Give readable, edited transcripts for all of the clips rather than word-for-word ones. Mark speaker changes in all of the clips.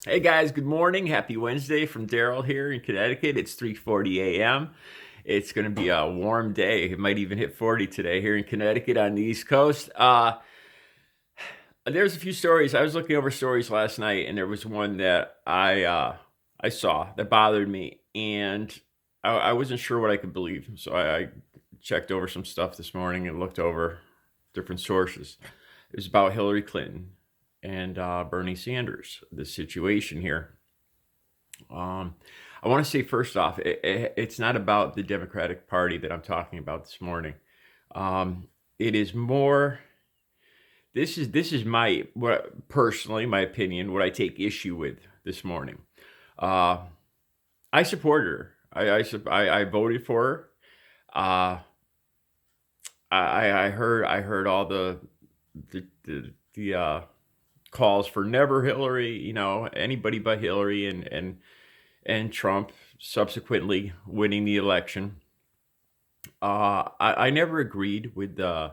Speaker 1: Hey guys, good morning. Happy Wednesday from Daryl here in Connecticut. It's 3:40 a.m. It's going to be a warm day. It might even hit 40 today here in Connecticut on the East Coast. There's a few stories. I was looking over stories last night, and there was one that I saw that bothered me, and I wasn't sure what I could believe. So I checked over some stuff this morning and looked over different sources. It was about Hillary Clinton and Bernie Sanders, the situation here. Um, I want to say first off, it's not about the Democratic Party that I'm talking about this morning. It is more. This is my what personally my opinion. What I take issue with this morning. Uh, I supported her. I voted for her. Uh, I heard all the calls for never Hillary. Anybody but Hillary and Trump subsequently winning the election. I never agreed with to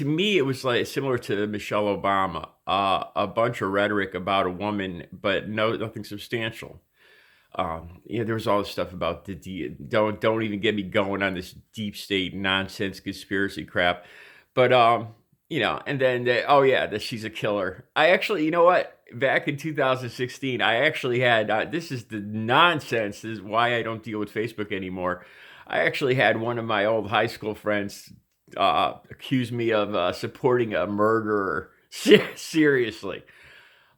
Speaker 1: me, it was like similar to Michelle Obama, a bunch of rhetoric about a woman, but nothing substantial. There was all this stuff about don't even get me going on this deep state nonsense conspiracy crap. But and then oh yeah, that she's a killer. I actually, you know what? Back in 2016, I actually had this is the nonsense. This is why I don't deal with Facebook anymore. I actually had one of my old high school friends accuse me of supporting a murderer. Seriously,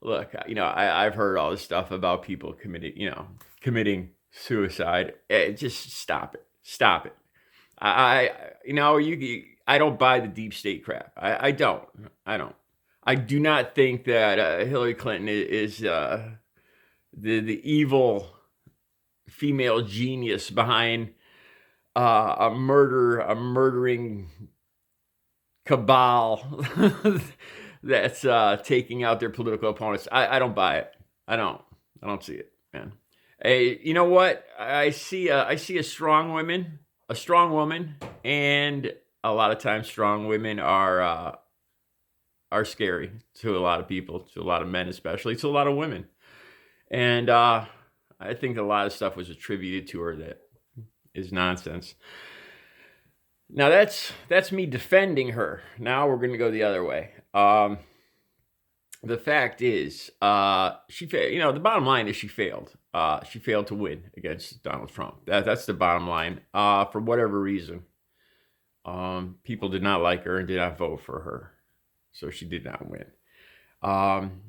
Speaker 1: look, I've heard all this stuff about people committing suicide. Just stop it. Stop it. I I don't buy the deep state crap. I don't. I don't. I do not think that Hillary Clinton is the evil female genius behind a murdering cabal that's taking out their political opponents. I don't buy it. I don't. I don't see it, man. Hey, you know what? I see a strong woman, and a lot of times strong women are scary to a lot of people, to a lot of men, especially to a lot of women. And I think a lot of stuff was attributed to her that is nonsense. Now that's me defending her. Now we're going to go the other way. The fact is, she failed. The bottom line is she failed. She failed to win against Donald Trump. That's the bottom line. For whatever reason, people did not like her and did not vote for her, so she did not win. Um,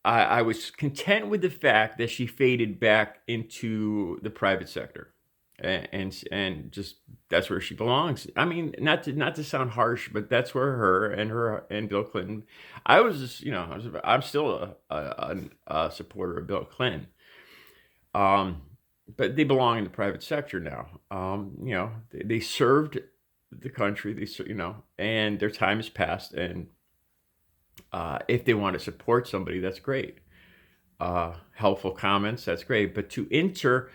Speaker 1: I was content with the fact that she faded back into the private sector, and just that's where she belongs. I mean, not to sound harsh, but that's where her and Bill Clinton. I'm still a supporter of Bill Clinton. Um, but they belong in the private sector now. They served the country. And their time has passed. And if they want to support somebody, that's great. Helpful comments, that's great. But to enter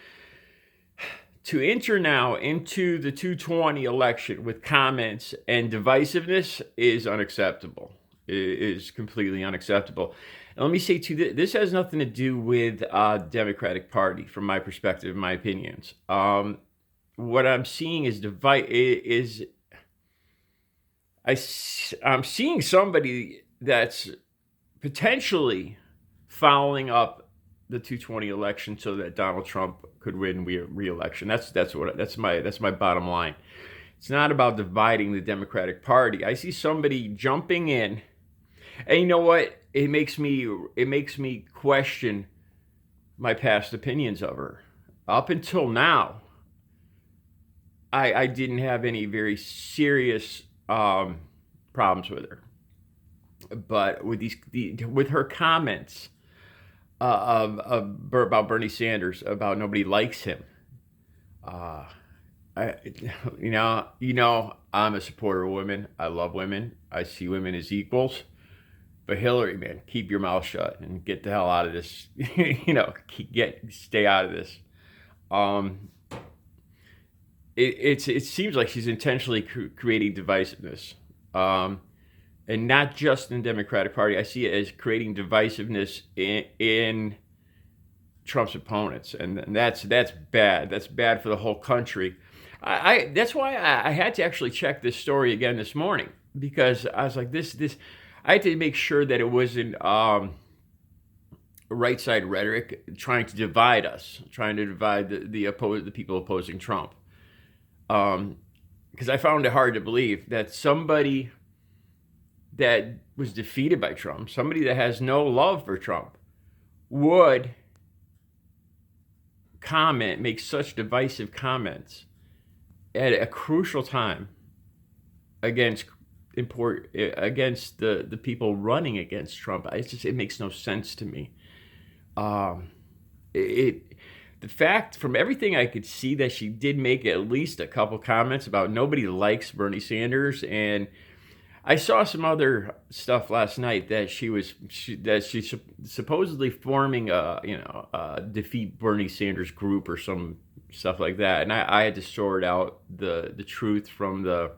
Speaker 1: now into the 220 election with comments and divisiveness is unacceptable. It is completely unacceptable. And let me say too, this has nothing to do with Democratic Party, from my perspective, my opinions. What I'm seeing I'm seeing somebody that's potentially following up the 220 election so that Donald Trump could win re-election. That's my bottom line. It's not about dividing the Democratic Party. I see somebody jumping in, and you know what? It makes me question my past opinions of her. Up until now, I didn't have any very serious problems with her, but with her comments about Bernie Sanders, about nobody likes him. Uh, I, I'm a supporter of women. I love women. I see women as equals. But Hillary, man, keep your mouth shut and get the hell out of this. Stay out of this. Um, it seems like she's intentionally creating divisiveness. Um, and not just in the Democratic Party. I see it as creating divisiveness in Trump's opponents, and that's bad. That's bad for the whole country. That's why I had to actually check this story again this morning, because I was like, this. I had to make sure that it wasn't right side rhetoric trying to divide us, trying to divide the people opposing Trump. Because I found it hard to believe that somebody that was defeated by Trump, somebody that has no love for Trump, would make such divisive comments at a crucial time against the people running against Trump. It makes no sense to me. The fact, from everything I could see, that she did make at least a couple comments about nobody likes Bernie Sanders, and I saw some other stuff last night that she's supposedly forming a defeat Bernie Sanders group or some stuff like that, and I had to sort out the truth from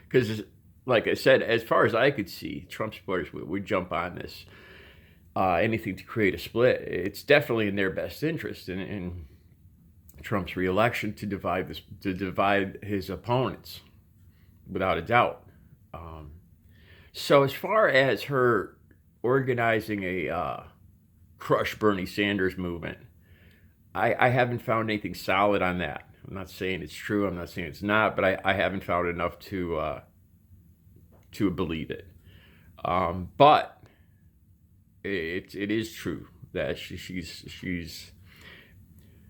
Speaker 1: because, like I said, as far as I could see, Trump supporters would jump on this. Anything to create a split. It's definitely in their best interest in Trump's reelection to divide his opponents, without a doubt. So as far as her organizing a crush Bernie Sanders movement, I haven't found anything solid on that. I'm not saying it's true. I'm not saying it's not, but I haven't found enough to believe it. But it is true that she's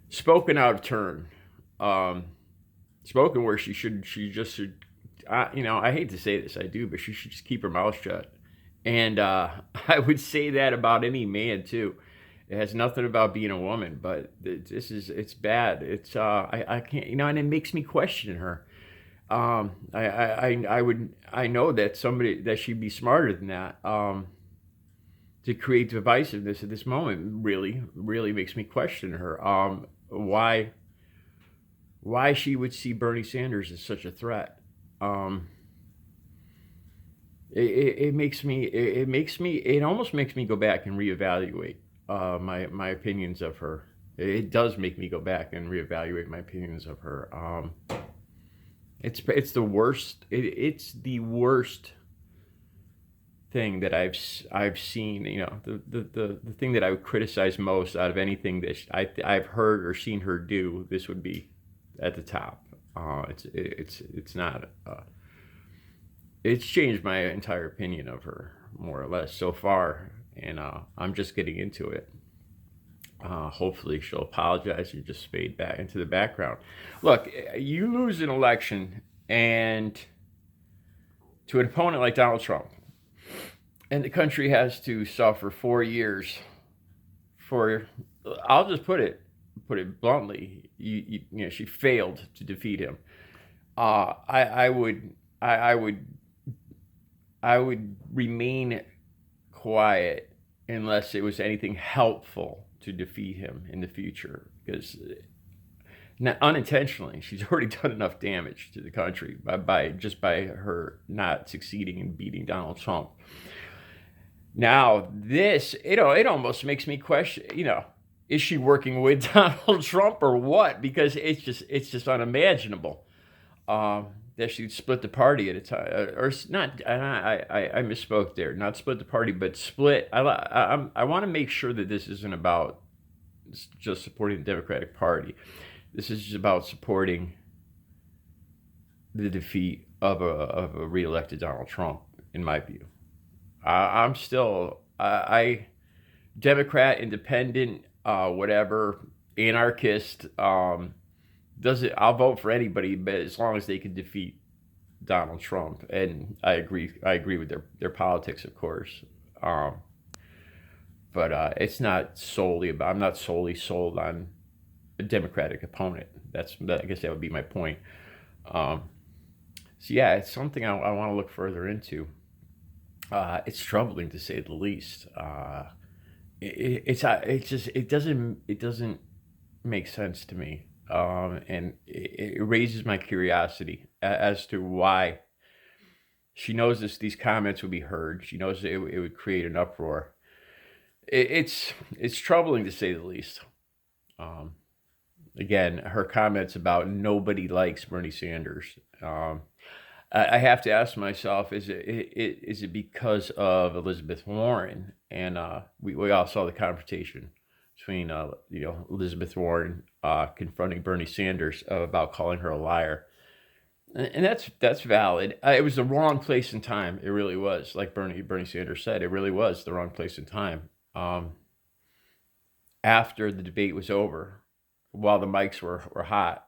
Speaker 1: spoken out of turn, spoken where she just should. I hate to say this, I do, but she should just keep her mouth shut. And I would say that about any man too. It has nothing about being a woman, but it's bad. It's I can't, and it makes me question her. I know that somebody that she'd be smarter than that. To create divisiveness at this moment really makes me question her. Why she would see Bernie Sanders as such a threat. It almost makes me go back and reevaluate my opinions of her. It does make me go back and reevaluate my opinions of her. It's the worst. It's the worst thing that I've seen. The thing that I would criticize most out of anything that I've heard or seen her do, this would be at the top. It's not. It's changed my entire opinion of her, more or less, so far, and I'm just getting into it. Hopefully she'll apologize and just fade back into the background. Look, you lose an election and to an opponent like Donald Trump, and the country has to suffer 4 years for, I'll just put it bluntly, she failed to defeat him. I would remain quiet unless it was anything helpful to defeat him in the future, because unintentionally she's already done enough damage to the country by her not succeeding in beating Donald Trump. Now this, it almost makes me question, is she working with Donald Trump or what? Because it's just unimaginable that she'd split the party at a time, or not. I misspoke there. Not split the party, but split. I want to make sure that this isn't about just supporting the Democratic Party. This is just about supporting the defeat of a reelected Donald Trump, in my view. I'm still Democrat, independent, whatever, anarchist. I'll vote for anybody, but as long as they can defeat Donald Trump. And I agree with their politics, of course. But it's not solely about. I'm not solely sold on a Democratic opponent. I guess that would be my point. So yeah, it's something I want to look further into. It's troubling, to say the least. It doesn't make sense to me. And it raises my curiosity as to why She knows these comments would be heard. She knows it would create an uproar. It's troubling to say the least. Um, Again, her comments about nobody likes Bernie Sanders. I have to ask myself: is it because of Elizabeth Warren? And we all saw the confrontation between Elizabeth Warren confronting Bernie Sanders about calling her a liar, and that's valid. It was the wrong place and time. It really was, like Bernie Sanders said, it really was the wrong place and time. After the debate was over, while the mics were hot,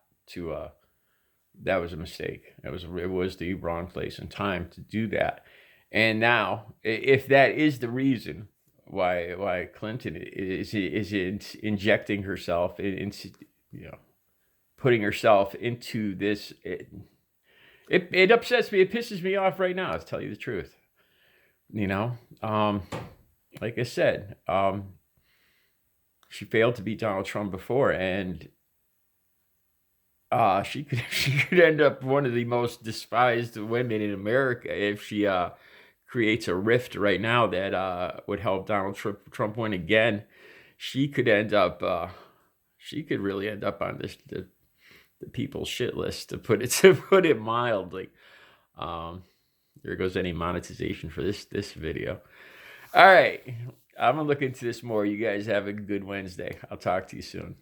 Speaker 1: that was a mistake. It was the wrong place and time to do that. And now, if that is the reason why Clinton is injecting herself into, putting herself into this, it upsets me. It pisses me off right now, to tell you the truth. Like I said, she failed to beat Donald Trump before, and she could end up one of the most despised women in America if she creates a rift right now that would help Donald Trump win again. She could end up. She could really end up on the people's shit list, to put it mildly. There goes any monetization for this video. All right, I'm gonna look into this more. You guys have a good Wednesday. I'll talk to you soon.